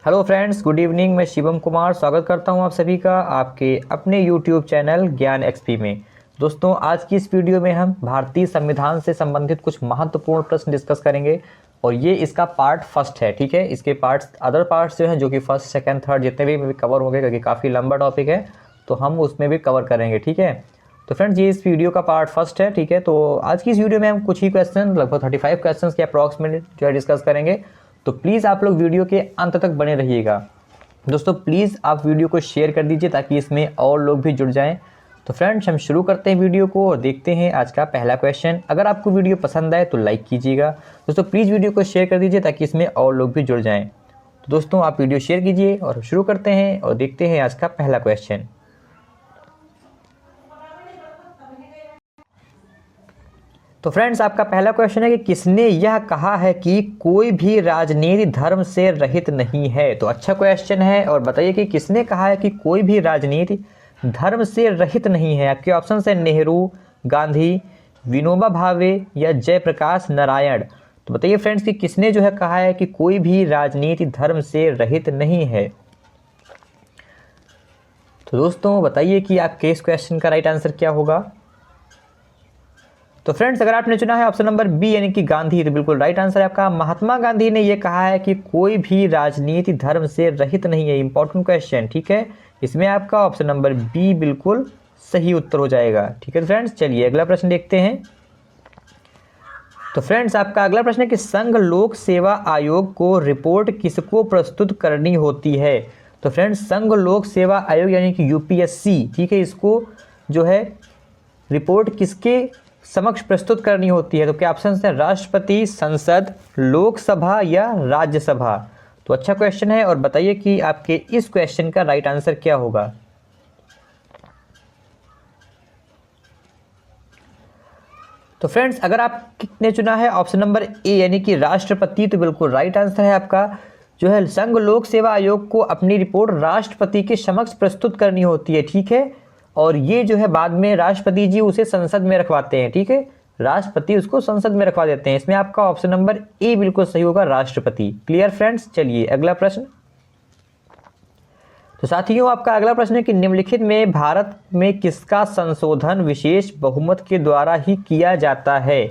Hello friends, good evening. मैं शिवम कुमार स्वागत करता हूं आप सभी का आपके अपने यूट्यूब चैनल ज्ञान एक्सपी में। दोस्तों, आज की इस वीडियो में हम भारतीय संविधान से संबंधित कुछ महत्वपूर्ण प्रश्न डिस्कस करेंगे और ये इसका पार्ट फर्स्ट है। ठीक है, इसके पार्ट्स अदर पार्ट्स जो हैं जो कि फर्स्ट सेकंड थर्ड जितने भी कवर होंगे, क्योंकि काफ़ी लंबा टॉपिक है तो हम उसमें भी कवर करेंगे। ठीक है, तो फ्रेंड्स ये इस वीडियो का पार्ट फर्स्ट है। ठीक है, तो आज की इस वीडियो में हम कुछ ही क्वेश्चन, लगभग 35 क्वेश्चन के अप्रॉक्सीमेट जो है डिस्कस करेंगे। तो प्लीज़ आप लोग वीडियो के अंत तक बने रहिएगा। दोस्तों प्लीज़ आप वीडियो को शेयर कर दीजिए ताकि इसमें और लोग भी जुड़ जाएं। तो फ्रेंड्स हम शुरू करते हैं वीडियो को और देखते हैं आज का पहला क्वेश्चन। अगर आपको वीडियो पसंद आए तो लाइक कीजिएगा। दोस्तों प्लीज़ वीडियो को शेयर कर दीजिए ताकि इसमें और लोग भी जुड़ जाएँ। तो दोस्तों आप वीडियो शेयर कीजिए और शुरू करते हैं और देखते हैं आज का पहला क्वेश्चन। तो फ्रेंड्स आपका पहला क्वेश्चन है कि किसने यह कहा है कि कोई भी राजनीति धर्म से रहित नहीं है। तो अच्छा क्वेश्चन है और बताइए कि किसने कहा है कि कोई भी राजनीति धर्म से रहित नहीं है। आपके ऑप्शन है नेहरू, गांधी, विनोबा भावे या जयप्रकाश नारायण। तो बताइए फ्रेंड्स कि किसने जो है कहा है कि कोई भी राजनीति धर्म से रहित नहीं है। तो दोस्तों बताइए कि आपके इस क्वेश्चन का राइट आंसर क्या होगा। तो फ्रेंड्स अगर आपने चुना है ऑप्शन नंबर बी यानी कि गांधी, तो बिल्कुल राइट आंसर है आपका। महात्मा गांधी ने यह कहा है कि कोई भी राजनीति धर्म से रहित नहीं है। इंपॉर्टेंट क्वेश्चन, ठीक है, इसमें आपका ऑप्शन नंबर बी बिल्कुल सही उत्तर हो जाएगा। ठीक है फ्रेंड्स, चलिए अगला प्रश्न देखते हैं। तो फ्रेंड्स आपका अगला प्रश्न है कि संघ लोक सेवा आयोग को रिपोर्ट किसको प्रस्तुत करनी होती है। तो फ्रेंड्स संघ लोक सेवा आयोग यानी कि यूपीएससी, ठीक है, इसको जो है रिपोर्ट किसके समक्ष प्रस्तुत करनी होती है। तो क्या ऑप्शन है राष्ट्रपति, संसद, लोकसभा या राज्यसभा। तो अच्छा क्वेश्चन है और बताइए कि आपके इस क्वेश्चन का राइट आंसर क्या होगा। तो फ्रेंड्स अगर आपने चुना है ऑप्शन नंबर ए यानी कि राष्ट्रपति, तो बिल्कुल राइट आंसर है आपका। जो है संघ लोक सेवा आयोग को अपनी रिपोर्ट राष्ट्रपति के समक्ष प्रस्तुत करनी होती है। ठीक है, और ये जो है बाद में राष्ट्रपति जी उसे संसद में रखवाते हैं। ठीक है, राष्ट्रपति उसको संसद में रखवा देते हैं। इसमें आपका ऑप्शन नंबर ए बिल्कुल सही होगा, राष्ट्रपति। क्लियर फ्रेंड्स, चलिए अगला प्रश्न। तो साथियों आपका अगला प्रश्न है कि निम्नलिखित में भारत में किसका संशोधन विशेष बहुमत के द्वारा ही किया जाता है।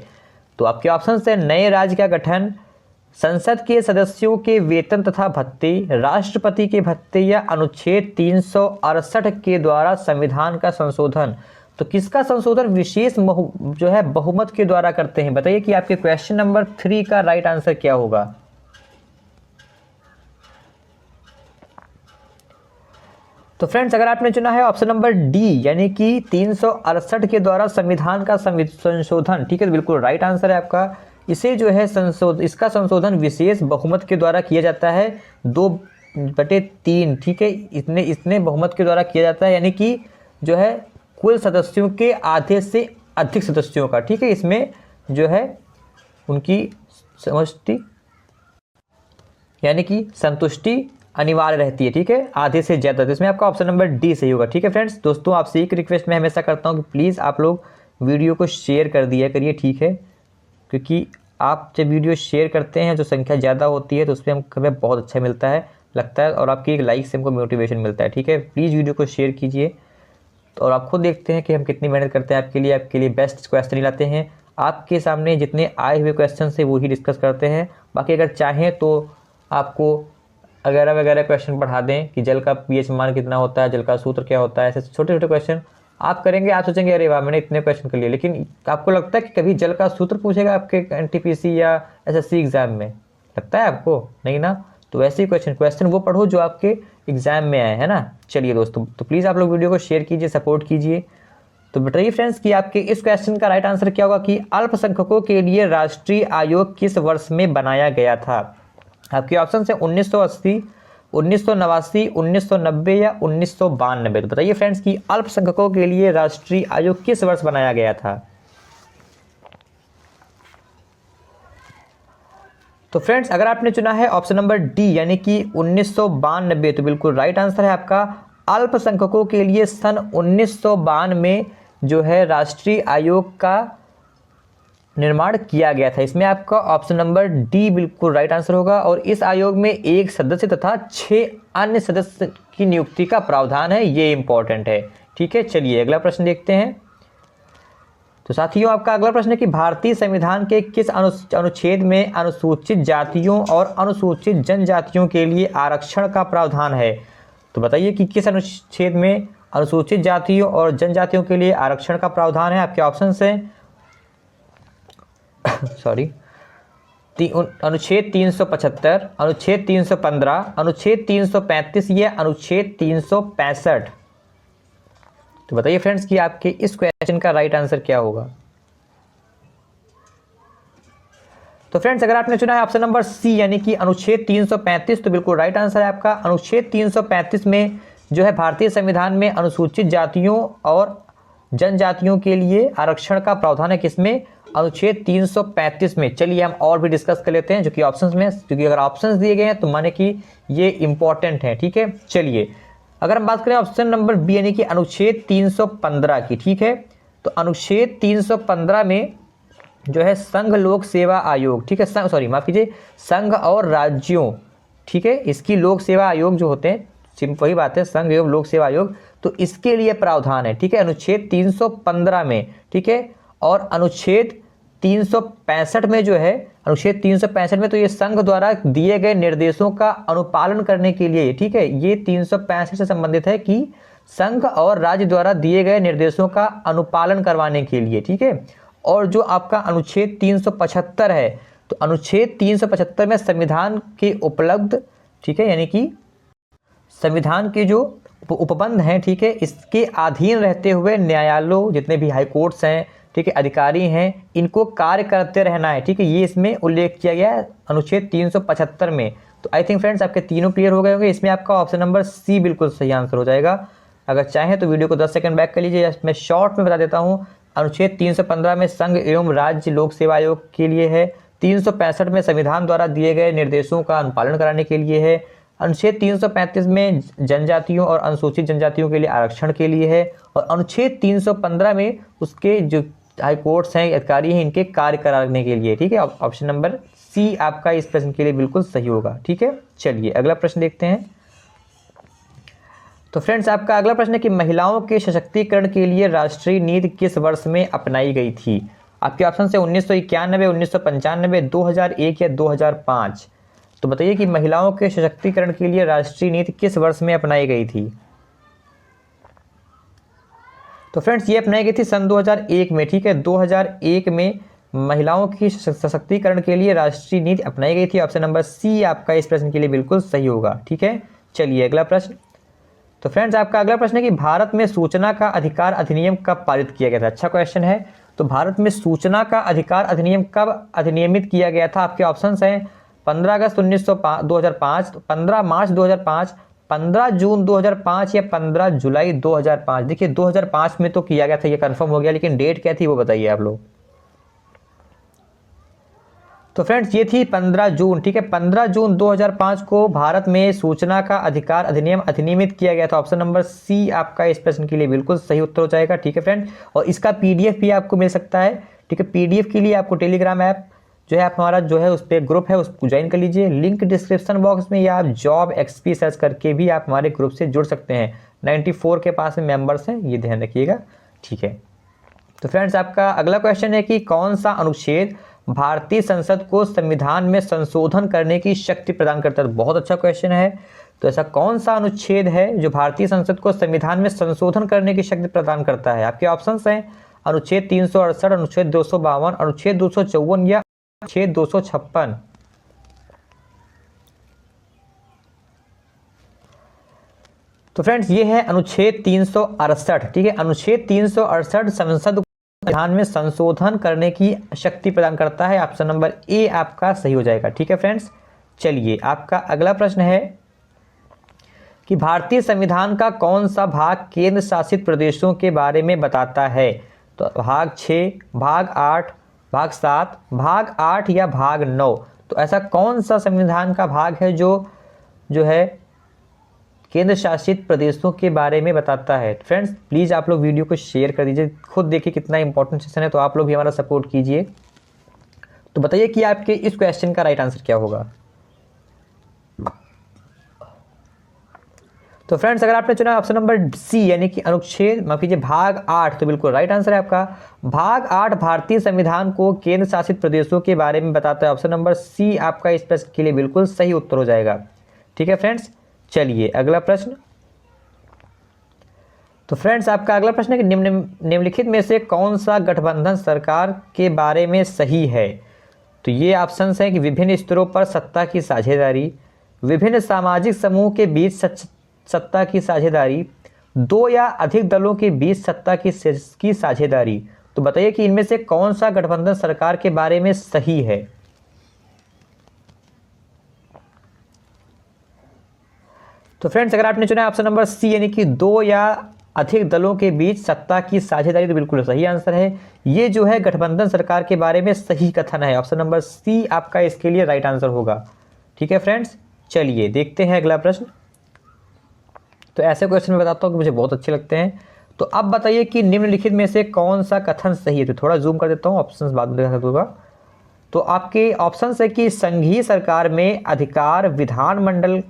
तो आपके ऑप्शन है नए राज्य का गठन, संसद के सदस्यों के वेतन तथा भत्ते, राष्ट्रपति के भत्ते या अनुच्छेद 368 के द्वारा संविधान का संशोधन। तो किसका संशोधन विशेष जो है बहुमत के द्वारा करते हैं। बताइए कि आपके क्वेश्चन नंबर 3 का राइट आंसर क्या होगा। तो फ्रेंड्स अगर आपने चुना है ऑप्शन नंबर डी यानी कि 368 के द्वारा संविधान का संशोधन, ठीक है, बिल्कुल राइट आंसर है आपका। इसे जो है इसका संशोधन विशेष बहुमत के द्वारा किया जाता है, 2/3। ठीक है, इतने बहुमत के द्वारा किया जाता है, यानी कि जो है कुल सदस्यों के आधे से अधिक सदस्यों का। ठीक है, इसमें जो है उनकी समष्टि यानी कि संतुष्टि अनिवार्य रहती है। ठीक है, आधे से ज़्यादा। तो इसमें आपका ऑप्शन नंबर डी सही होगा। ठीक है फ्रेंड्स, दोस्तों आपसे एक रिक्वेस्ट मैं हमेशा करता हूँ कि प्लीज़ आप लोग वीडियो को शेयर कर दिया करिए। ठीक है, क्योंकि आप जब वीडियो शेयर करते हैं जो संख्या ज़्यादा होती है तो उसमें हमें बहुत अच्छा मिलता है, लगता है, और आपकी एक लाइक से हमको मोटिवेशन मिलता है। ठीक है, प्लीज़ वीडियो को शेयर कीजिए। तो और आप खुद देखते हैं कि हम कितनी मेहनत करते हैं आपके लिए बेस्ट क्वेश्चन लाते हैं। आपके सामने जितने आए हुए क्वेश्चन से वही डिस्कस करते हैं। बाकी अगर चाहें तो आपको वगैरह वगैरह क्वेश्चन पढ़ा दें कि जल का पीएच मान कितना होता है, जल का सूत्र क्या होता है, ऐसे छोटे छोटे क्वेश्चन आप करेंगे। आप सोचेंगे अरे वाह मैंने इतने क्वेश्चन कर लिए, लेकिन आपको लगता है कि कभी जल का सूत्र पूछेगा आपके एनटीपीसी या एसएससी एग्जाम में? लगता है आपको? नहीं ना। तो वैसे ही क्वेश्चन वो पढ़ो जो आपके एग्जाम में आए, है ना। चलिए दोस्तों, तो प्लीज़ आप लोग वीडियो को शेयर कीजिए, सपोर्ट कीजिए। तो बताइए फ्रेंड्स कि आपके इस क्वेश्चन का राइट आंसर क्या होगा कि अल्पसंख्यकों के लिए राष्ट्रीय आयोग किस वर्ष में बनाया गया था। आपके ऑप्शन है 1980, 1989, 1990 या 1992। तो बताइए फ्रेंड्स कि अल्पसंख्यकों के लिए राष्ट्रीय आयोग किस वर्ष बनाया गया था। तो फ्रेंड्स अगर आपने चुना है ऑप्शन नंबर डी यानी कि 1992, तो बिल्कुल राइट आंसर है आपका। अल्पसंख्यकों के लिए सन 1992 में जो है राष्ट्रीय आयोग का निर्माण किया गया था। इसमें आपका ऑप्शन नंबर डी बिल्कुल राइट आंसर होगा। और इस आयोग में 1 सदस्य तथा 6 अन्य सदस्य की नियुक्ति का प्रावधान है, ये इंपॉर्टेंट है। ठीक है, चलिए अगला प्रश्न देखते हैं। तो साथियों, आपका अगला प्रश्न है कि भारतीय संविधान के किस अनुच्छेद में अनुसूचित जातियों और अनुसूचित जनजातियों के लिए आरक्षण का प्रावधान है? तो बताइए कि किस अनुच्छेद में अनुसूचित जातियों और जनजातियों के लिए आरक्षण का प्रावधान है। आपके ऑप्शन हैं सॉरी, अनुच्छेद 375, अनुच्छेद 315, अनुच्छेद 335 या अनुच्छेद 365। तो बताइए फ्रेंड्स कि आपके इस क्वेश्चन का राइट आंसर क्या होगा। तो फ्रेंड्स, अगर आपने चुना है ऑप्शन नंबर सी यानी कि अनुच्छेद 335, तो बिल्कुल राइट आंसर है आपका। अनुच्छेद 335 में जो है भारतीय संविधान में अनुसूचित जातियों और जनजातियों के लिए आरक्षण का प्रावधान है। किसमें? अनुच्छेद 335 में। चलिए हम और भी डिस्कस कर लेते हैं जो कि ऑप्शंस में, क्योंकि अगर ऑप्शंस दिए गए हैं तो माने कि ये इंपॉर्टेंट है। ठीक है, चलिए अगर हम बात करें ऑप्शन नंबर बी यानी कि अनुच्छेद 315 की, ठीक है, तो अनुच्छेद 315 में जो है संघ लोक सेवा आयोग, ठीक है, माफ कीजिए, संघ और राज्यों, ठीक है, इसकी लोक सेवा आयोग जो होते हैं, वही बात है, संघ एवं लोक सेवा आयोग, तो इसके लिए प्रावधान है। ठीक है, अनुच्छेद 315 में। ठीक है, और अनुच्छेद 365 में जो है, अनुच्छेद 365 में तो ये संघ द्वारा दिए गए निर्देशों का अनुपालन करने के लिए, ठीक है, ये 365 से संबंधित है कि संघ और राज्य द्वारा दिए गए निर्देशों का अनुपालन करवाने के लिए। ठीक है, और जो आपका अनुच्छेद 375 है, तो अनुच्छेद 375 में संविधान के उपलब्ध, ठीक है, यानी कि संविधान के जो उपबंध हैं, ठीक है, इसके अधीन रहते हुए न्यायालयों, जितने भी हाई कोर्ट्स हैं, ठीक है, अधिकारी हैं, इनको कार्य करते रहना है। ठीक है, ये इसमें उल्लेख किया गया है अनुच्छेद 375 में। तो आई थिंक फ्रेंड्स आपके तीनों क्लियर हो गए होंगे। इसमें आपका ऑप्शन नंबर सी बिल्कुल सही आंसर हो जाएगा। अगर चाहें तो वीडियो को 10 सेकंड बैक कर लीजिए, मैं शॉर्ट में बता देता हूँ। अनुच्छेद 315 में संघ एवं राज्य लोक सेवा आयोग के लिए है। 365 में संविधान द्वारा दिए गए निर्देशों का अनुपालन कराने के लिए है। अनुच्छेद 335 में जनजातियों और अनुसूचित जनजातियों के लिए आरक्षण के लिए है। और अनुच्छेद 315 में उसके जो हाई कोर्ट्स हैं, अधिकारी हैं, इनके कार्य कराने के लिए। ठीक है, ऑप्शन नंबर सी आपका इस प्रश्न के लिए बिल्कुल सही होगा। ठीक है, चलिए अगला प्रश्न देखते हैं। तो फ्रेंड्स, आपका अगला प्रश्न है कि महिलाओं के सशक्तिकरण के लिए राष्ट्रीय नीति किस वर्ष में अपनाई गई थी? आपके ऑप्शन से 1991, 1995, 2001 या 2005। तो बताइए कि महिलाओं के सशक्तिकरण के लिए राष्ट्रीय नीति किस वर्ष में अपनाई गई थी? तो फ्रेंड्स, ये अपनाई गई थी सन 2001 में। ठीक है, 2001 में महिलाओं की सशक्तिकरण के लिए राष्ट्रीय नीति अपनाई गई थी। ऑप्शन नंबर सी आपका इस प्रश्न के लिए बिल्कुल सही होगा। ठीक है, चलिए अगला प्रश्न। तो फ्रेंड्स, आपका अगला प्रश्न है कि भारत में सूचना का अधिकार अधिनियम कब पारित किया गया था? अच्छा क्वेश्चन है। तो भारत में सूचना का अधिकार अधिनियम कब अधिनियमित किया गया था? आपके ऑप्शंस हैं 15 अगस्त 2005, 15 मार्च 2005, 15 जून 2005 या 15 जुलाई 2005। देखिए 2005 में तो किया गया था, ये कंफर्म हो गया, लेकिन डेट क्या थी वो बताइए आप लोग। तो फ्रेंड्स, ये थी 15 जून। ठीक है, 15 जून 2005 को भारत में सूचना का अधिकार अधिनियम अधिनियमित किया गया था। ऑप्शन नंबर सी आपका इस प्रश्न के लिए बिल्कुल सही उत्तर हो जाएगा। ठीक है फ्रेंड, और इसका पीडीएफ भी आपको मिल सकता है। ठीक है, पीडीएफ के लिए आपको टेलीग्राम ऐप जो है, आप हमारा जो है उस पर ग्रुप है, उसको ज्वाइन कर लीजिए, लिंक डिस्क्रिप्शन बॉक्स में, या आप जॉब एक्सपी सर्च करके भी आप हमारे ग्रुप से जुड़ सकते हैं। 94 के पास में मेंबर्स हैं, ये ध्यान रखिएगा। ठीक है, तो फ्रेंड्स, आपका अगला क्वेश्चन है कि कौन सा अनुच्छेद भारतीय संसद को संविधान में संशोधन करने की शक्ति प्रदान करता है? बहुत अच्छा क्वेश्चन है। तो ऐसा कौन सा अनुच्छेद है जो भारतीय संसद को संविधान में संशोधन करने की शक्ति प्रदान करता है? आपके ऑप्शंस हैं अनुच्छेद 368, अनुच्छेद 252, अनुच्छेद 254 या अनुच्छेद 256। तो फ्रेंड्स, ये है अनुच्छेद 368। ठीक है, अनुच्छेद 368 संसद संविधान में संशोधन करने की शक्ति प्रदान करता है। ऑप्शन नंबर ए आपका सही हो जाएगा। ठीक है फ्रेंड्स, चलिए आपका अगला प्रश्न है कि भारतीय संविधान का कौन सा भाग केंद्र शासित प्रदेशों के बारे में बताता है? तो भाग 6, भाग 8, भाग 7, भाग 8 या भाग 9। तो ऐसा कौन सा संविधान का भाग है जो है केंद्र शासित प्रदेशों के बारे में बताता है? फ्रेंड्स, प्लीज़ आप लोग वीडियो को शेयर कर दीजिए, खुद देखिए कितना इंपॉर्टेंट सेशन है, तो आप लोग भी हमारा सपोर्ट कीजिए। तो बताइए कि आपके इस क्वेश्चन का राइट आंसर क्या होगा। तो फ्रेंड्स अगर आपने चुना ऑप्शन नंबर सी यानी कि अनुच्छेद माफ कीजिए भाग 8, तो बिल्कुल राइट आंसर है आपका। भाग 8 भारतीय संविधान को केंद्र शासित प्रदेशों के बारे में बताता है। ऑप्शन नंबर सी आपका इस प्रश्न के लिए बिल्कुल सही उत्तर हो जाएगा। ठीक है फ्रेंड्स, चलिए अगला प्रश्न। तो फ्रेंड्स आपका अगला प्रश्न है कि निम्नलिखित में से कौन सा गठबंधन सरकार के बारे में सही है। तो ये ऑप्शंस हैं कि विभिन्न स्तरों पर सत्ता की साझेदारी, विभिन्न सामाजिक समूह के बीच सत्ता की साझेदारी, दो या अधिक दलों के बीच सत्ता की साझेदारी। तो बताइए कि इनमें से कौन सा गठबंधन सरकार के बारे में सही है। तो फ्रेंड्स अगर आपने चुना ऑप्शन नंबर सी यानी कि दो या अधिक दलों के बीच सत्ता की साझेदारी, तो बिल्कुल सही आंसर है। ये जो है गठबंधन सरकार के बारे में सही कथन है। ऑप्शन नंबर सी आपका इसके लिए राइट आंसर होगा। ठीक है फ्रेंड्स, चलिए देखते हैं अगला प्रश्न। तो ऐसे क्वेश्चन मैं बताता हूँ कि मुझे बहुत अच्छे लगते हैं। तो अब बताइए कि निम्नलिखित में से कौन सा कथन सही है। तो थोड़ा जूम कर देता हूँ, ऑप्शंस बाद में देखा दूंगा। तो आपके ऑप्शंस है कि संघीय सरकार में अधिकार विधानमंडल,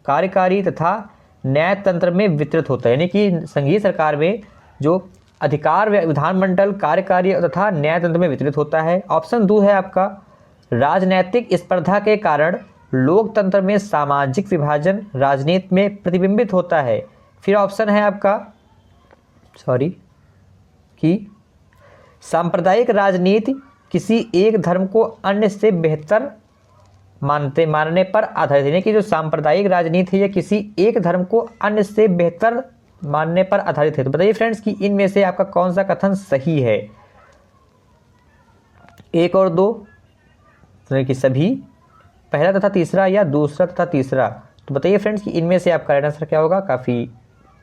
कार्यकारी तथा न्यायतंत्र में वितरित होता है। यानी कि संघीय सरकार में जो अधिकार विधानमंडल, कार्यकारी तथा न्यायतंत्र में वितरित होता है। ऑप्शन 2 है आपका राजनैतिक स्पर्धा के कारण लोकतंत्र में सामाजिक विभाजन राजनीति में प्रतिबिंबित होता है। फिर ऑप्शन है आपका कि सांप्रदायिक राजनीति किसी एक धर्म को अन्य से बेहतर मानने पर आधारित है। यानी कि जो सांप्रदायिक राजनीति है किसी एक धर्म को अन्य से बेहतर मानने पर आधारित है। तो बताइए फ्रेंड्स कि इनमें से आपका कौन सा कथन सही है। 1 और 2 यानी कि सभी, पहला तथा तीसरा या दूसरा तथा तीसरा। तो बताइए फ्रेंड्स कि इनमें से आपका राइट आंसर क्या होगा। काफ़ी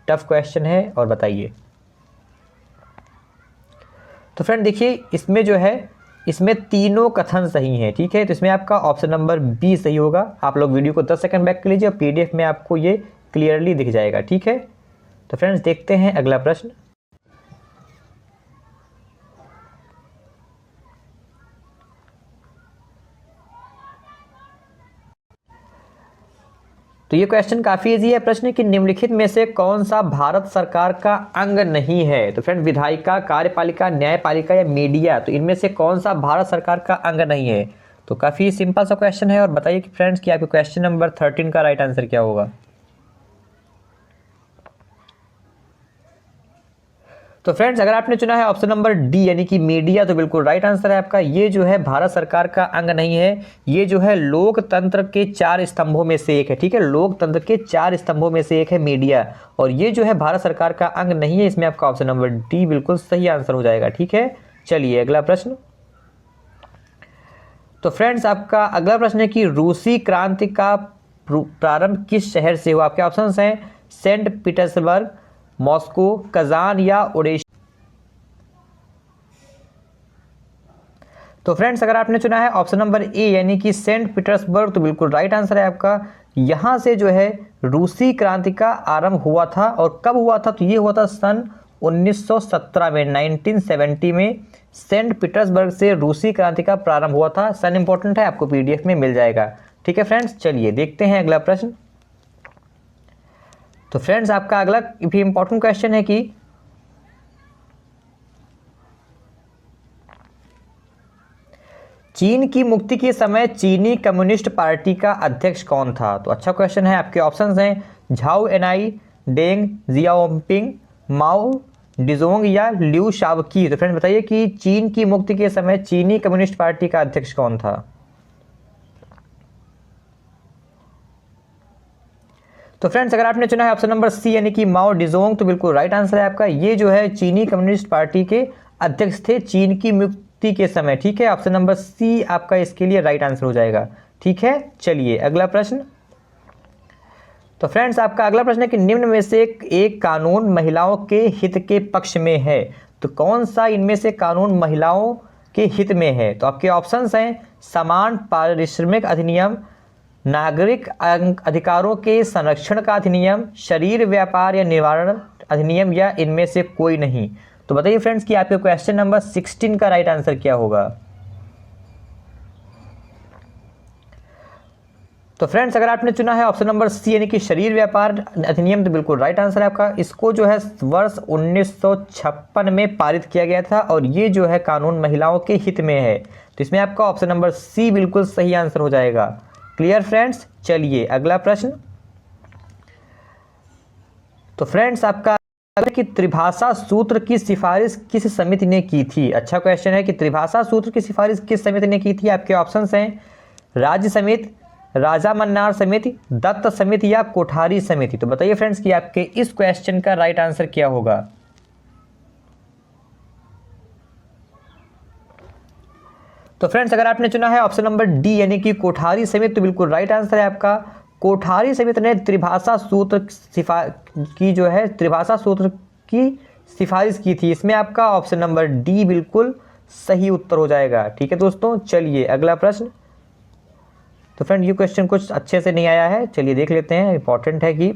टफ क्वेश्चन है और बताइए। तो फ्रेंड देखिए इसमें जो है इसमें तीनों कथन सही हैं। ठीक है, तो इसमें आपका ऑप्शन नंबर बी सही होगा। आप लोग वीडियो को 10 सेकंड बैक कर लीजिए और पीडीएफ में आपको ये क्लियरली दिख जाएगा। ठीक है, तो फ्रेंड्स देखते हैं अगला प्रश्न। तो ये क्वेश्चन काफ़ी इजी है। प्रश्न कि निम्नलिखित में से कौन सा भारत सरकार का अंग नहीं है। तो फ्रेंड विधायिका, कार्यपालिका, न्यायपालिका या मीडिया, तो इनमें से कौन सा भारत सरकार का अंग नहीं है। तो काफ़ी सिंपल सा क्वेश्चन है। और बताइए कि फ्रेंड्स कि आपके क्वेश्चन नंबर 13 का राइट आंसर क्या होगा। तो फ्रेंड्स अगर आपने चुना है ऑप्शन नंबर डी यानी कि मीडिया, तो बिल्कुल राइट आंसर है आपका। ये जो है भारत सरकार का अंग नहीं है। ये जो है लोकतंत्र के 4 स्तंभों में से एक है। ठीक है, लोकतंत्र के 4 स्तंभों में से एक है मीडिया, और ये जो है भारत सरकार का अंग नहीं है। इसमें आपका ऑप्शन नंबर डी बिल्कुल सही आंसर हो जाएगा। ठीक है, चलिए अगला प्रश्न। तो फ्रेंड्स आपका अगला प्रश्न है कि रूसी क्रांति का प्रारंभ किस शहर से हुआ। आपके ऑप्शन हैं सेंट पीटर्सबर्ग, मॉस्को, कजान या ओडेशा। तो फ्रेंड्स अगर आपने चुना है ऑप्शन नंबर ए यानी कि सेंट पीटर्सबर्ग, तो बिल्कुल राइट आंसर है आपका। यहां से जो है रूसी क्रांति का आरंभ हुआ था। और कब हुआ था, तो ये हुआ था सन 1917 में, 1970 में सेंट पीटर्सबर्ग से रूसी क्रांति का प्रारंभ हुआ था। सन इंपॉर्टेंट है, आपको पीडीएफ में मिल जाएगा। ठीक है फ्रेंड्स, चलिए देखते हैं अगला प्रश्न। तो फ्रेंड्स आपका अगला भी इंपॉर्टेंट क्वेश्चन है कि चीन की मुक्ति के समय चीनी कम्युनिस्ट पार्टी का अध्यक्ष कौन था। तो अच्छा क्वेश्चन है। आपके ऑप्शंस हैं झाओ एनाई, डेंग जियाओपिंग, माओ डिजोंग या ल्यू शाओकी। तो फ्रेंड्स बताइए कि चीन की मुक्ति के समय चीनी कम्युनिस्ट पार्टी का अध्यक्ष कौन था। तो फ्रेंड्स अगर आपने चुना है ऑप्शन नंबर सी यानी कि माओ डिजोंग, तो बिल्कुल राइट आंसर है आपका। ये जो है चीनी कम्युनिस्ट पार्टी के अध्यक्ष थे चीन की मुक्ति के समय। ठीक है, ऑप्शन नंबर सी आपका इसके लिए राइट आंसर हो जाएगा। ठीक है, चलिए अगला प्रश्न। तो फ्रेंड्स आपका अगला प्रश्न है कि निम्न में से एक कानून महिलाओं के हित के पक्ष में है। तो कौन सा इनमें से कानून महिलाओं के हित में है। तो आपके ऑप्शंस हैं समान पारिश्रमिक अधिनियम, नागरिक अधिकारों के संरक्षण का अधिनियम, शरीर व्यापार या निवारण अधिनियम, या इनमें से कोई नहीं। तो बताइए फ्रेंड्स कि आपके क्वेश्चन नंबर 16 का राइट आंसर क्या होगा। तो फ्रेंड्स अगर आपने चुना है ऑप्शन नंबर सी यानी कि शरीर व्यापार अधिनियम, तो बिल्कुल राइट आंसर है आपका। इसको जो है वर्ष 1956 में पारित किया गया था और ये जो है कानून महिलाओं के हित में है, तो इसमें आपका ऑप्शन नंबर सी बिल्कुल सही आंसर हो जाएगा। क्लियर फ्रेंड्स, चलिए अगला प्रश्न। तो फ्रेंड्स आपका कि त्रिभाषा सूत्र की सिफारिश किस समिति ने की थी। अच्छा क्वेश्चन है कि त्रिभाषा सूत्र की सिफारिश किस समिति ने की थी। आपके ऑप्शंस हैं राज्य समिति, राजा मन्नार समिति, दत्त समिति या कोठारी समिति। तो बताइए फ्रेंड्स कि आपके इस क्वेश्चन का राइट आंसर क्या होगा। तो फ्रेंड्स अगर आपने चुना है ऑप्शन नंबर डी यानी कि कोठारी समिति, तो बिल्कुल राइट आंसर है आपका। कोठारी समिति ने त्रिभाषा सूत्र त्रिभाषा सूत्र की सिफारिश की थी। इसमें आपका ऑप्शन नंबर डी बिल्कुल सही उत्तर हो जाएगा। ठीक है दोस्तों, चलिए अगला प्रश्न। तो फ्रेंड ये क्वेश्चन कुछ अच्छे से नहीं आया है, चलिए देख लेते हैं। इंपॉर्टेंट है कि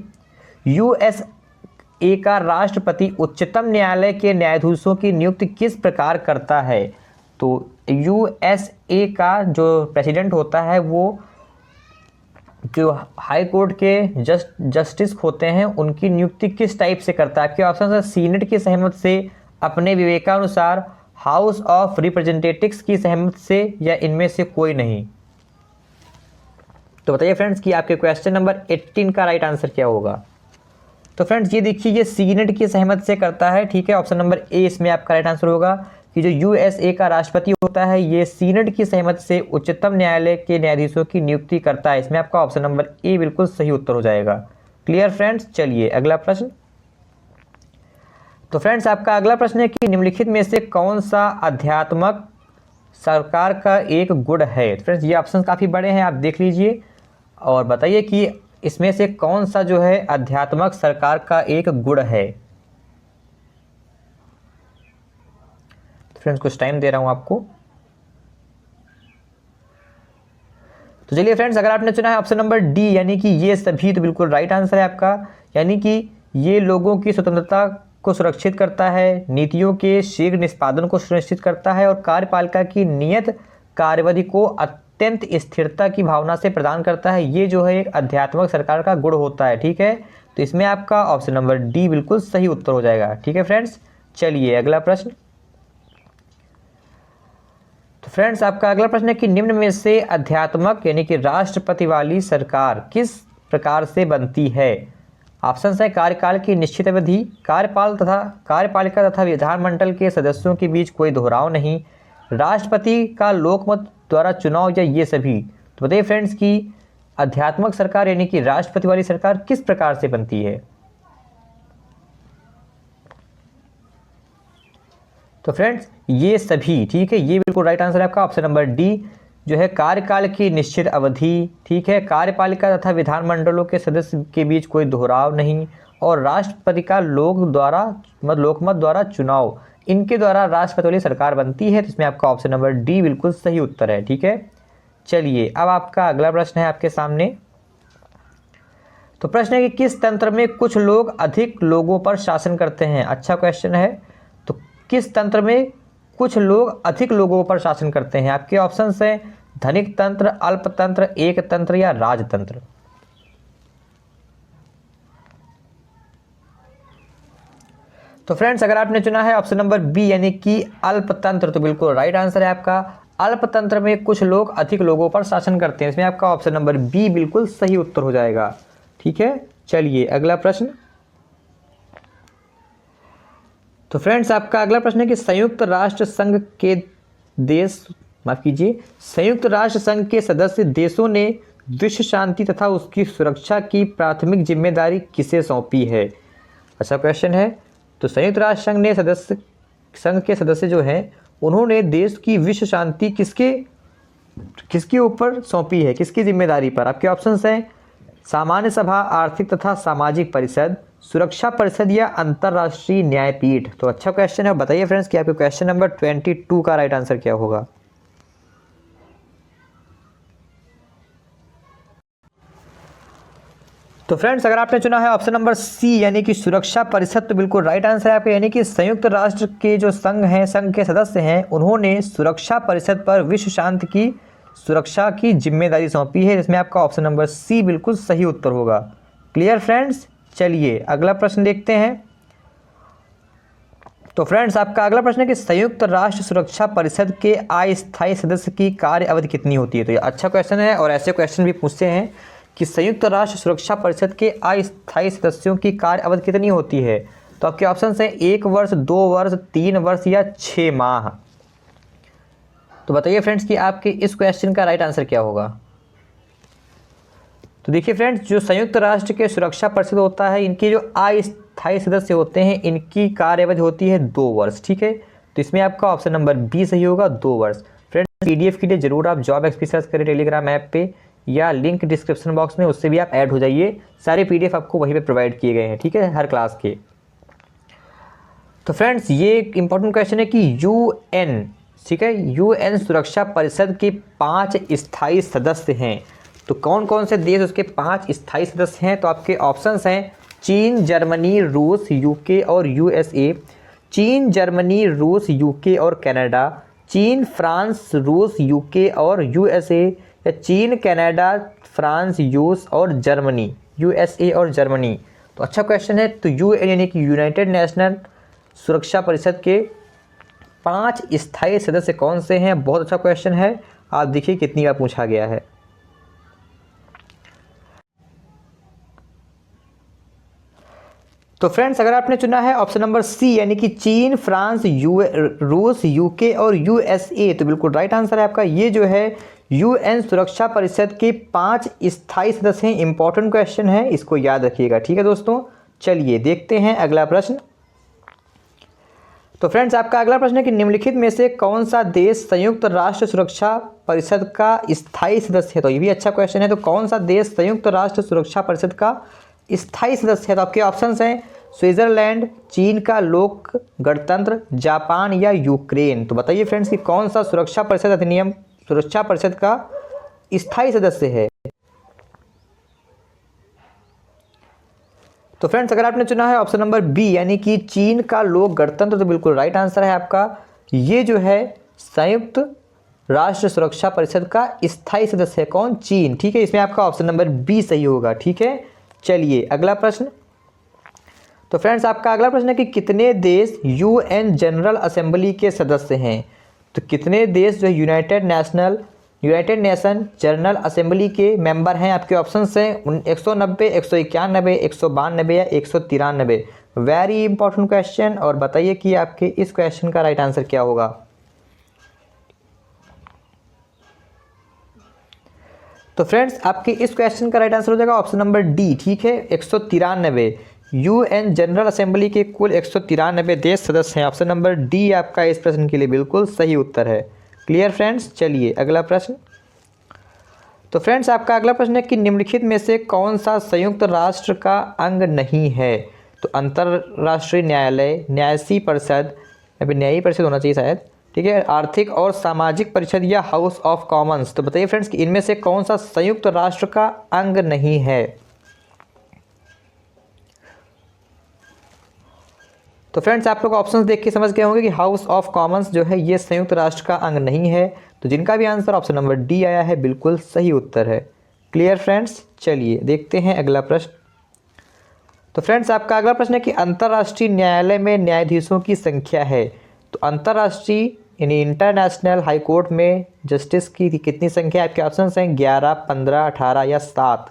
यूएसए का राष्ट्रपति उच्चतम न्यायालय के न्यायाधीशों की नियुक्ति किस प्रकार करता है। तो यूएसए का जो प्रेसिडेंट होता है वो जो हाई कोर्ट के जस्टिस होते हैं उनकी नियुक्ति किस टाइप से करता है। आपके ऑप्शन है सीनेट की सहमति से, अपने विवेकानुसार, हाउस ऑफ रिप्रेजेंटेटिव्स की सहमति से या इनमें से कोई नहीं। तो बताइए फ्रेंड्स कि आपके क्वेश्चन नंबर 18 का राइट आंसर क्या होगा। तो फ्रेंड्स ये देखिए ये सीनेट की सहमति से करता है। ठीक है, ऑप्शन नंबर ए इसमें आपका राइट आंसर होगा कि जो यूएसए का राष्ट्रपति होता है ये सीनेट की सहमति से उच्चतम न्यायालय के न्यायाधीशों की नियुक्ति करता है। इसमें आपका ऑप्शन नंबर ए बिल्कुल सही उत्तर हो जाएगा। क्लियर फ्रेंड्स, चलिए अगला प्रश्न। तो फ्रेंड्स आपका अगला प्रश्न है कि निम्नलिखित में से कौन सा आध्यात्मक सरकार का एक गुण है। फ्रेंड्स ये ऑप्शन काफ़ी बड़े हैं, आप देख लीजिए और बताइए कि इसमें से कौन सा जो है आध्यात्मक सरकार का एक गुण है। तो फ्रेंड्स कुछ टाइम दे रहा हूं आपको। तो चलिए फ्रेंड्स अगर आपने चुना है ऑप्शन नंबर डी यानी कि ये सभी, तो बिल्कुल राइट आंसर है आपका। यानी कि ये लोगों की स्वतंत्रता को सुरक्षित करता है, नीतियों के शीघ्र निष्पादन को सुनिश्चित करता है और कार्यपालिका की नियत कार्यविधि को अत्यंत स्थिरता की भावना से प्रदान करता है। ये जो है एक आध्यात्मिक सरकार का गुण होता है। ठीक है, तो इसमें आपका ऑप्शन नंबर डी बिल्कुल सही उत्तर हो जाएगा। ठीक है फ्रेंड्स, चलिए अगला प्रश्न। तो फ्रेंड्स आपका अगला प्रश्न है कि निम्न में से आध्यात्मिक यानी कि राष्ट्रपति वाली सरकार किस प्रकार से बनती है। ऑप्शन है कार्यकाल की निश्चित अवधि, कार्यपालिका तथा विधानमंडल के सदस्यों के बीच कोई दोहराव नहीं, राष्ट्रपति का लोकमत द्वारा चुनाव या ये सभी। तो बताइए फ्रेंड्स कि आध्यात्मिक सरकार यानी कि राष्ट्रपति वाली सरकार किस प्रकार से बनती है। तो फ्रेंड्स ये सभी। ठीक है, ये बिल्कुल राइट आंसर है आपका ऑप्शन नंबर डी जो है कार्यकाल की निश्चित अवधि। ठीक है, कार्यपालिका तथा विधानमंडलों के सदस्य के बीच कोई दोहराव नहीं और राष्ट्रपति का लोकमत द्वारा चुनाव, इनके द्वारा राष्ट्रपति वाली सरकार बनती है। तो इसमें आपका ऑप्शन नंबर डी बिल्कुल सही उत्तर है। ठीक है, चलिए अब आपका अगला प्रश्न है आपके सामने। तो प्रश्न है कि किस तंत्र में कुछ लोग अधिक लोगों पर शासन करते हैं। अच्छा क्वेश्चन है। तो किस तंत्र में कुछ लोग अधिक लोगों पर शासन करते हैं। आपके ऑप्शंस हैं धनिक तंत्र, अल्पतंत्र, एक तंत्र या राजतंत्र। तो फ्रेंड्स अगर आपने चुना है ऑप्शन नंबर बी यानी कि अल्पतंत्र, तो बिल्कुल राइट आंसर है आपका। अल्पतंत्र में कुछ लोग अधिक लोगों पर शासन करते हैं। इसमें आपका ऑप्शन नंबर बी बिल्कुल सही उत्तर हो जाएगा। ठीक है, चलिए अगला प्रश्न। तो फ्रेंड्स आपका अगला प्रश्न है कि संयुक्त राष्ट्र संघ के सदस्य देशों ने विश्व शांति तथा उसकी सुरक्षा की प्राथमिक जिम्मेदारी किसे सौंपी है। अच्छा क्वेश्चन है। तो संयुक्त राष्ट्र संघ के सदस्य जो हैं उन्होंने देश की विश्व शांति किसके ऊपर सौंपी है, किसकी जिम्मेदारी पर। आपके ऑप्शंस हैं सामान्य सभा, आर्थिक तथा सामाजिक परिषद, सुरक्षा परिषद या अंतर्राष्ट्रीय न्यायपीठ। तो अच्छा क्वेश्चन है। बताइए फ्रेंड्स कि आपके क्वेश्चन नंबर 22 का राइट आंसर क्या होगा। तो फ्रेंड्स अगर आपने चुना है ऑप्शन नंबर सी यानी कि सुरक्षा परिषद, तो बिल्कुल राइट आंसर है आपका। यानी कि संयुक्त राष्ट्र के जो संघ के सदस्य हैं उन्होंने सुरक्षा परिषद पर विश्व शांति की सुरक्षा की जिम्मेदारी सौंपी है, इसमें आपका ऑप्शन नंबर सी बिल्कुल सही उत्तर होगा। क्लियर फ्रेंड्स, चलिए अगला प्रश्न देखते हैं। तो फ्रेंड्स आपका अगला प्रश्न है कि संयुक्त राष्ट्र सुरक्षा परिषद के अस्थायी सदस्य की कार्य अवधि कितनी होती है। तो ये अच्छा क्वेश्चन है और ऐसे क्वेश्चन भी पूछते हैं कि संयुक्त राष्ट्र सुरक्षा परिषद के अस्थायी सदस्यों की कार्य अवधि कितनी होती है। तो आपके ऑप्शन हैं 1 वर्ष, 2 वर्ष, 3 वर्ष या 6 माह। तो बताइए फ्रेंड्स कि आपके इस क्वेश्चन का राइट आंसर क्या होगा। तो देखिए फ्रेंड्स, जो संयुक्त राष्ट्र के सुरक्षा परिषद होता है, इनके जो अस्थायी सदस्य होते हैं, इनकी कार्यावधि होती है 2 वर्ष। ठीक है, तो इसमें आपका ऑप्शन नंबर बी सही होगा, 2 वर्ष। फ्रेंड्स पीडीएफ के लिए जरूर आप जॉब एक्सपी सर्च करें टेलीग्राम ऐप पे, या लिंक डिस्क्रिप्शन बॉक्स में, उससे भी आप ऐड हो जाइए। सारे पीडीएफ आपको वहीं पे प्रोवाइड किए गए हैं, ठीक है, हर क्लास के। तो फ्रेंड्स ये एक इंपॉर्टेंट क्वेश्चन है कि यूएन, ठीक है, यूएन सुरक्षा परिषद के 5 स्थायी सदस्य हैं। तो कौन कौन से देश उसके 5 स्थायी सदस्य हैं। तो आपके ऑप्शंस हैं चीन, जर्मनी, रूस, यूके और यूएसए। चीन, जर्मनी, रूस, यूके और कनाडा। चीन, फ्रांस, रूस, यूके और यूएसए, या चीन, कनाडा, फ्रांस, रूस और जर्मनी, यूएसए और जर्मनी। तो अच्छा क्वेश्चन है। तो यूएन यानी कि यूनाइटेड नेशनल सुरक्षा परिषद के 5 स्थायी सदस्य कौन से हैं। बहुत अच्छा क्वेश्चन है, आप देखिए कितनी बार पूछा गया है। तो फ्रेंड्स अगर आपने चुना है ऑप्शन नंबर सी यानी कि चीन, फ्रांस, रूस, यूके और यूएसए, तो बिल्कुल राइट आंसर है आपका। ये जो है यूएन सुरक्षा परिषद के 5 स्थायी सदस्य हैं। इंपॉर्टेंट क्वेश्चन है, इसको याद रखिएगा, ठीक है दोस्तों। चलिए देखते हैं अगला प्रश्न। तो फ्रेंड्स आपका अगला प्रश्न है कि निम्नलिखित में से कौन सा देश संयुक्त राष्ट्र सुरक्षा परिषद का स्थायी सदस्य है। तो ये भी अच्छा क्वेश्चन है। तो कौन सा देश संयुक्त राष्ट्र सुरक्षा परिषद का स्थायी सदस्य है। तो आपके ऑप्शंस हैं स्विट्जरलैंड, चीन का लोक गणतंत्र, जापान या यूक्रेन। तो बताइए फ्रेंड्स कि कौन सा सुरक्षा परिषद अधिनियम सुरक्षा परिषद का स्थायी सदस्य है। तो फ्रेंड्स अगर आपने चुना है ऑप्शन नंबर बी यानी कि चीन का लोक गणतंत्र, तो बिल्कुल राइट आंसर है आपका। ये जो है संयुक्त राष्ट्र सुरक्षा परिषद का स्थायी सदस्य है। कौन? चीन, ठीक है। इसमें आपका ऑप्शन नंबर बी सही होगा, ठीक है। चलिए अगला प्रश्न। तो फ्रेंड्स आपका अगला प्रश्न है कि कितने देश यूएन जनरल असेंबली के सदस्य हैं। तो कितने देश जो यूनाइटेड नेशन जनरल असेंबली के मेंबर हैं। आपके ऑप्शंस हैं 190, 191, 192 या 193। Very important question. और बताइए कि आपके इस क्वेश्चन का राइट आंसर क्या होगा। तो फ्रेंड्स आपके इस क्वेश्चन का राइट आंसर हो जाएगा ऑप्शन नंबर डी, ठीक है, 193। यूएन जनरल असेंबली के कुल 193 देश सदस्य हैं। ऑप्शन नंबर डी आपका इस प्रश्न के लिए बिल्कुल सही उत्तर है। Clear friends. चलिए अगला प्रश्न। तो फ्रेंड्स आपका अगला प्रश्न है कि निम्नलिखित में से कौन सा संयुक्त राष्ट्र का अंग नहीं है। तो अंतर्राष्ट्रीय न्यायालय, न्यायिक परिषद, न्यायिक परिषद होना चाहिए शायद, ठीक है, आर्थिक और सामाजिक परिषद या हाउस ऑफ कॉमन्स। तो बताइए फ्रेंड्स कि इनमें से कौन सा संयुक्त राष्ट्र का अंग नहीं है। तो फ्रेंड्स आप लोग ऑप्शंस देख के समझ गए होंगे कि हाउस ऑफ कॉमन्स जो है ये संयुक्त राष्ट्र का अंग नहीं है। तो जिनका भी आंसर ऑप्शन नंबर डी आया है बिल्कुल सही उत्तर है। Clear friends. चलिए देखते हैं अगला प्रश्न। तो फ्रेंड्स आपका अगला प्रश्न है कि अंतर्राष्ट्रीय न्यायालय में न्यायाधीशों की संख्या है। तो अंतर्राष्ट्रीय यानी इंटरनेशनल हाई कोर्ट में जस्टिस की कितनी संख्या है। आपके ऑप्शन हैं 11, 15, 18 या 7।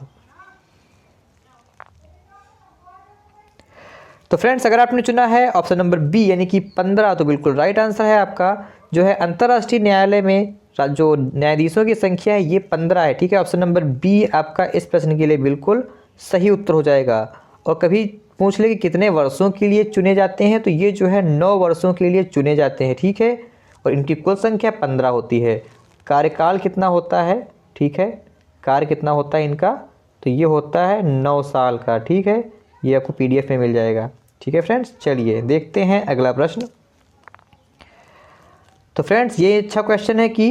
तो फ्रेंड्स अगर आपने चुना है ऑप्शन नंबर बी यानी कि 15, तो बिल्कुल राइट आंसर है आपका। जो है अंतर्राष्ट्रीय न्यायालय में जो न्यायाधीशों की संख्या है ये 15 है, ठीक है। ऑप्शन नंबर बी आपका इस प्रश्न के लिए बिल्कुल सही उत्तर हो जाएगा। और कभी पूछ ले कि कितने वर्षों के लिए चुने जाते हैं, तो ये जो है 9 वर्षों के लिए चुने जाते हैं, ठीक है। और इनकी कुल संख्या 15 होती है। कार्यकाल कितना होता है, ठीक है, कार्य कितना होता है इनका, तो ये होता है 9 साल का, ठीक है। ये आपको पीडीएफ में मिल जाएगा, ठीक है फ्रेंड्स। चलिए देखते हैं अगला प्रश्न। तो फ्रेंड्स ये अच्छा क्वेश्चन है कि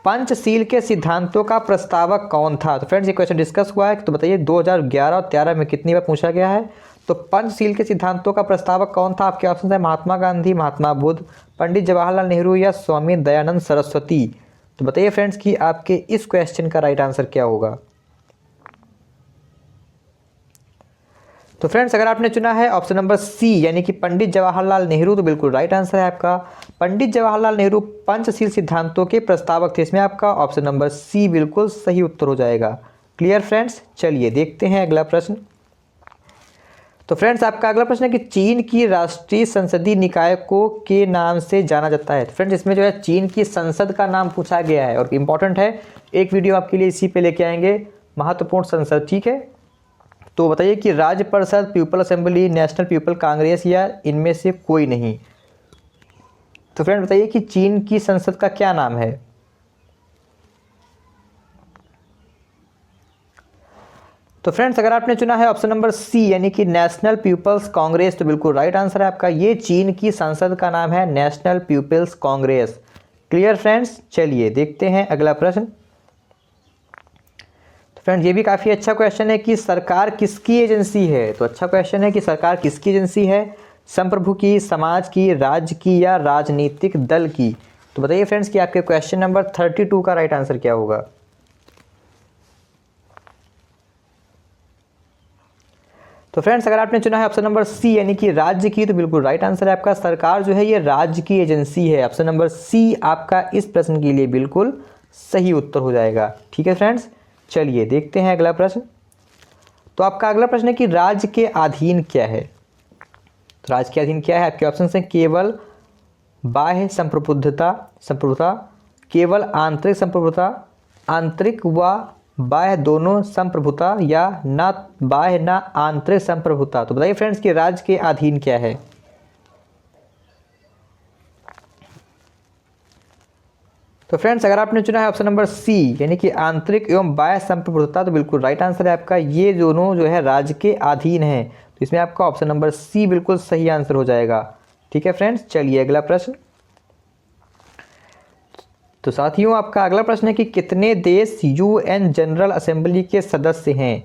पंचशील के सिद्धांतों का प्रस्तावक कौन था। तो फ्रेंड्स ये क्वेश्चन डिस्कस हुआ है, तो बताइए 2011 और 13 में कितनी बार पूछा गया है। तो पंचशील के सिद्धांतों का प्रस्तावक कौन था? आपके ऑप्शन है महात्मा गांधी, महात्मा बुद्ध, पंडित जवाहरलाल नेहरू या स्वामी दयानंद सरस्वती। तो बताइए फ्रेंड्स कि आपके इस क्वेश्चन का राइट आंसर क्या होगा। तो फ्रेंड्स अगर आपने चुना है ऑप्शन नंबर सी यानी कि पंडित जवाहरलाल नेहरू, तो बिल्कुल राइट आंसर है आपका। पंडित जवाहरलाल नेहरू पंचशील सिद्धांतों के प्रस्तावक थे। इसमें आपका ऑप्शन नंबर सी बिल्कुल सही उत्तर हो जाएगा। क्लियर फ्रेंड्स, चलिए देखते हैं अगला प्रश्न। तो फ्रेंड्स आपका अगला प्रश्न है कि चीन की राष्ट्रीय संसदीय निकाय को के नाम से जाना जाता है। तो फ्रेंड्स इसमें जो है चीन की संसद का नाम पूछा गया है और इंपॉर्टेंट है, एक वीडियो आपके लिए इसी पे लेके आएंगे, महत्वपूर्ण संसद, ठीक है। तो बताइए कि राज्य परिषद, people assembly, national people Congress या इनमें से कोई नहीं। तो फ्रेंड बताइए कि चीन की संसद का क्या नाम है। तो फ्रेंड्स अगर आपने चुना है ऑप्शन नंबर सी यानी कि नेशनल पीपल्स कांग्रेस, तो बिल्कुल राइट आंसर है आपका। ये चीन की संसद का नाम है national people's congress. Clear friends, चलिए देखते हैं अगला प्रश्न। तो फ्रेंड्स ये भी काफ़ी अच्छा क्वेश्चन है कि सरकार किसकी एजेंसी है। तो अच्छा क्वेश्चन है कि सरकार किसकी एजेंसी है, संप्रभु की, समाज की, राज्य की या राजनीतिक दल की। तो बताइए फ्रेंड्स कि आपके क्वेश्चन नंबर 32 का राइट आंसर क्या होगा। तो फ्रेंड्स अगर आपने चुना है ऑप्शन नंबर सी यानी कि राज्य की, तो बिल्कुल राइट आंसर है आपका। सरकार जो है ये राज्य की एजेंसी है। ऑप्शन नंबर सी आपका इस प्रश्न के लिए बिल्कुल सही उत्तर हो जाएगा। ठीक है फ्रेंड्स, चलिए देखते हैं अगला प्रश्न। तो आपका अगला प्रश्न है कि राज्य के अधीन क्या है। तो राज्य के अधीन क्या है, आपके ऑप्शन हैं केवल बाह्य संप्रभुता, केवल आंतरिक संप्रभुता, आंतरिक व बाह्य दोनों संप्रभुता या ना बाह्य ना आंतरिक संप्रभुता। तो बताइए फ्रेंड्स कि राज्य के अधीन क्या है। तो फ्रेंड्स अगर आपने चुना है ऑप्शन नंबर सी यानी कि आंतरिक एवं बाह्य संप्रभुता, तो बिल्कुल राइट आंसर है आपका। ये दोनों जो है राज्य के अधीन है, तो इसमें आपका ऑप्शन नंबर सी बिल्कुल सही आंसर हो जाएगा। ठीक है फ्रेंड्स, चलिए अगला प्रश्न। तो साथियों आपका अगला प्रश्न है कि कितने देश यूएन जनरल असेंबली के सदस्य हैं।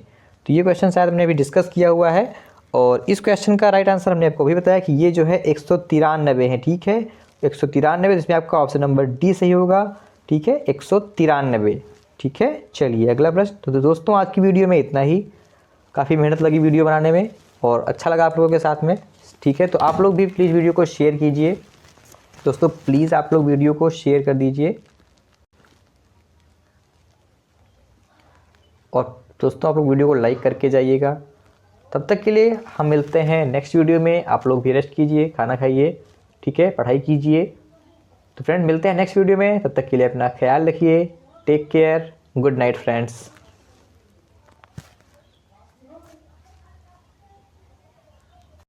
तो ये क्वेश्चन शायद हमने अभी डिस्कस किया हुआ है और इस क्वेश्चन का राइट आंसर हमने आपको भी बताया कि ये जो है 193 है। ठीक है, 193, इसमें आपका ऑप्शन नंबर डी सही होगा। ठीक है, 193। ठीक है, चलिए अगला प्रश्न। तो दोस्तों आज की वीडियो में इतना ही, काफ़ी मेहनत लगी वीडियो बनाने में और अच्छा लगा आप लोगों के साथ में। ठीक है, तो आप लोग भी प्लीज़ वीडियो को शेयर कीजिए दोस्तों, प्लीज़ आप लोग वीडियो को शेयर कर दीजिए। और दोस्तों आप लोग वीडियो को लाइक करके जाइएगा। तब तक के लिए हम मिलते हैं नेक्स्ट वीडियो में। आप लोग भी रेस्ट कीजिए, खाना खाइए, ठीक है, पढ़ाई कीजिए। तो फ्रेंड मिलते हैं नेक्स्ट वीडियो में, तब तक के लिए अपना ख्याल रखिए। Take care, good night friends.